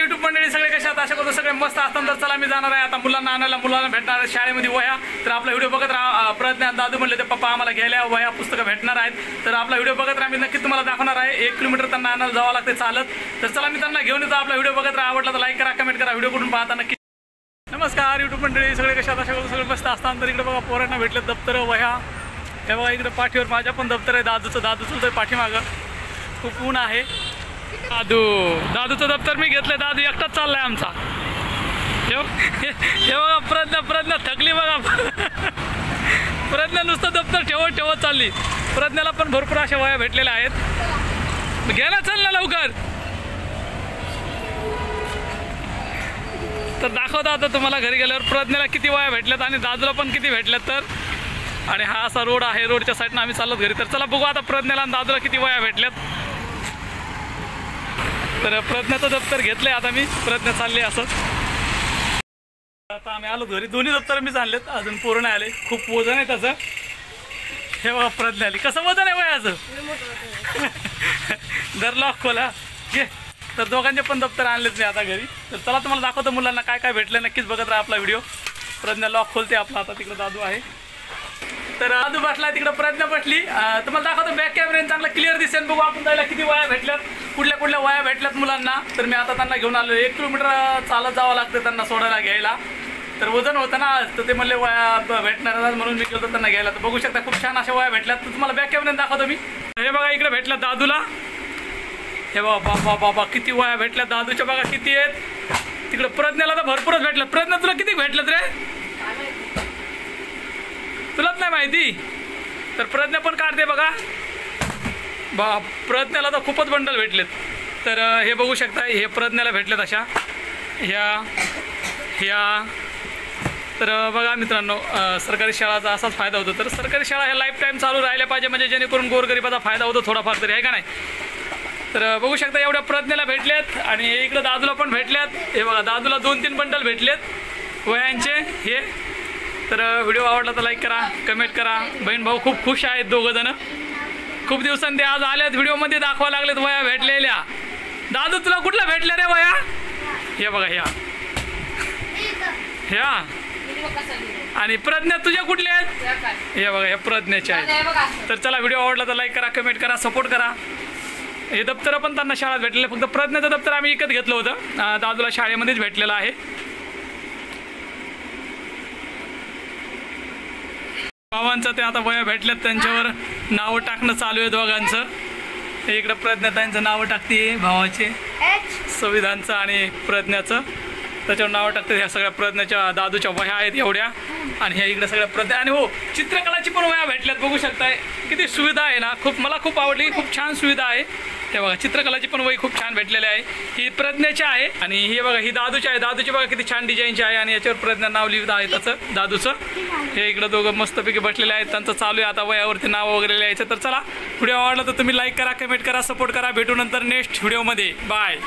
YouTube मंडळी सगळे कशा आहात? आशा करतो सगळे मस्त असतात. तर चला मी जाणार आहे आता मुलांना आणायला, मुलांना भेटणार आहे शाळेमध्ये वह्या. तर आपला व्हिडिओ बघत राहा. प्रज्ञा दादू म्हणले ते पप्पा आम्हाला घ्यायला वह्या पुस्तकं भेटणार आहेत. तर आपला व्हिडिओ बघत राहा. मी नक्की तुम्हाला दाखवणार आहे. 1 किलोमीटर त्यांना आणायला जावं लागते चालत. तर चला मी त्यांना घेऊन येतो. आपला व्हिडिओ बघत राहा. आवडला तर लाईक करा, कमेंट करा. व्हिडिओ कुठून पाहता नक्की. नमस्कार युट्यूब मंडळी सगळे कशा आहात? आशा करतो सगळे मस्त असतात. तर इकडे बघा पोरांना भेटले दप्तर वह्या. हे बघा इकडे पाठीवर माझ्या पण दप्तर आहे. दादूचं तर पाठीमागं खूप ऊन आहे. दादूचं दप्तर मी घेतलंय. दादू एकटाच चाललाय आमचा. हे बघा प्रज्ञा थकली बघा. प्रज्ञा नुसतं दप्तर ठेवत चालली. प्रज्ञाला पण भरपूर अशा वह्या भेटलेल्या आहेत. घ्यायला चल ना लवकर. तर दाखवता आता तुम्हाला घरी गेल्यावर प्रज्ञाला किती वह्या भेटल्यात आणि दादूला पण किती भेटल्यात. तर आणि हा असा रोड आहे. रोडच्या साईडनं आम्ही चाललो घरी. तर चला बघू आता प्रज्ञाला आणि दादूला किती वह्या भेटल्यात. तर प्रज्ञाचं दप्तर घेतलंय आता मी. प्रज्ञा चालली असं. आता आम्ही आलो घरी. दोन्ही दप्तर मीच आणलेत. अजून पूर्ण आले. खूप वजन आहे त्याचं. हे बघा प्रज्ञा आली. कसं वजन आहे वह्याचं? दर लॉक खोला घे. तर दोघांचे पण दप्तर आणलेत मी आता घरी. तर चला तुम्हाला दाखवतो मुलांना काय काय भेटलं. नक्कीच बघत राहा आपला व्हिडिओ. प्रज्ञा लॉक खोलते आपला. आता तिकडे दादू आहे. तर दादू बसला तिकडे, प्रज्ञा बसली. तुम्हाला दाखवतो बॅक कॅमेऱ्याने चांगला क्लिअर दिसेल. बघू आपण त्याला किती वह्या भेटल्यात, कुठल्या वह्या भेटल्यात मुलांना. तर मी आता त्यांना घेऊन आलो. 1 किलोमीटर चालत जावं लागतं त्यांना सोडायला घ्यायला. तर वजन होतं ना आज. तर ते म्हणले वह्या भेटणार म्हणून मी गेलो त्यांना घ्यायला. तर बघू शकता खूप छान अशा वह्या भेटल्यात. तर तुम्हाला बॅक कॅमेऱ्याने दाखवतो मी. हे बघा इकडे भेटल्यात दादूला. हे बघा बाबा किती वह्या भेटल्यात. दादूच्या बघा किती आहेत. तिकडे प्रज्ञाला तर भरपूरच भेटल्यात. प्रज्ञा तुला किती भेटल्यात रे? तुलाच नाही माहिती. तर प्रज्ञा पण काढते बघा. प्रज्ञाला तर खूपच बंडल भेटलेत. तर हे बघू शकता. हे प्रज्ञाला भेटलेत अशा ह्या. तर बघा मित्रांनो, सरकारी शाळाचा असाच फायदा होतो. तर सरकारी शाळा ह्या लाईफ टाईम चालू राहिल्या पाहिजे, म्हणजे जेणेकरून गोरगरिबाचा फायदा होतो थोडाफार तरी, आहे का नाही? तर बघू शकता एवढ्या प्रज्ञाला भेटल्यात. आणि हे इकडं दादूला पण भेटल्यात. हे बघा दादूला 2-3 बंडल भेटलेत वह्यांचे हे. तर व्हिडिओ आवडला तर लाईक करा, कमेंट करा. बहीण भाऊ खूप खुश आहेत दोघंजणं. खूप दिवसांनी आज आल्यात. व्हिडिओमध्ये दाखवा लागलेत वह्या भेटलेल्या. दादू तुला कुठल्या भेटल्या रे वह्या? हे बघा ह्या. आणि प्रज्ञा तुझ्या कुठल्या आहेत? हे बघा ह्या प्रज्ञाच्या आहेत. तर चला व्हिडिओ आवडला तर लाईक करा, कमेंट करा, सपोर्ट करा. हे दप्तर पण त्यांना शाळेत भेटलेलं. फक्त प्रज्ञाचं दप्तर आम्ही विकत घेतलं होतं. दादूला शाळेमध्येच भेटलेलं आहे. भावांचं ते आता वह्या भेटल्यात. त्यांच्यावर नावं टाकणं चालू आहे दोघांचं. इकडं प्रज्ञा त्यांचं नावं टाकते भावाचे, संविधानचं आणि प्रज्ञाचं. त्याच्यावर नावं टाकते. ह्या सगळ्या प्रज्ञाच्या दादूच्या वह्या आहेत एवढ्या. आणि ह्या इकडे सगळ्या प्रज्ञा. आणि हो चित्रकलाची पण वह्या भेटल्यात. बघू शकताय किती सुविधा आहे ना. मला खूप आवडली. खूप छान सुविधा आहे. हे बघा चित्रकलाची पण वही खूप छान भेटलेली आहे. ही प्रज्ञाची आहे. आणि हे बघा ही दादूची आहे. दादूची बघा किती छान डिझाईनची आहे. आणि याच्यावर प्रज्ञा नाव लिहिलं आहे त्याचं दादूचं. हे इकडं दोघं मस्तपैकी बसलेले आहेत. त्यांचं चालू आहे आता वह्यावरती नाव वगैरे लिहायचं. तर चला व्हिडिओ आवडला तर तुम्ही लाईक करा, कमेंट करा, सपोर्ट करा. भेटू नंतर नेक्स्ट व्हिडिओमध्ये. बाय.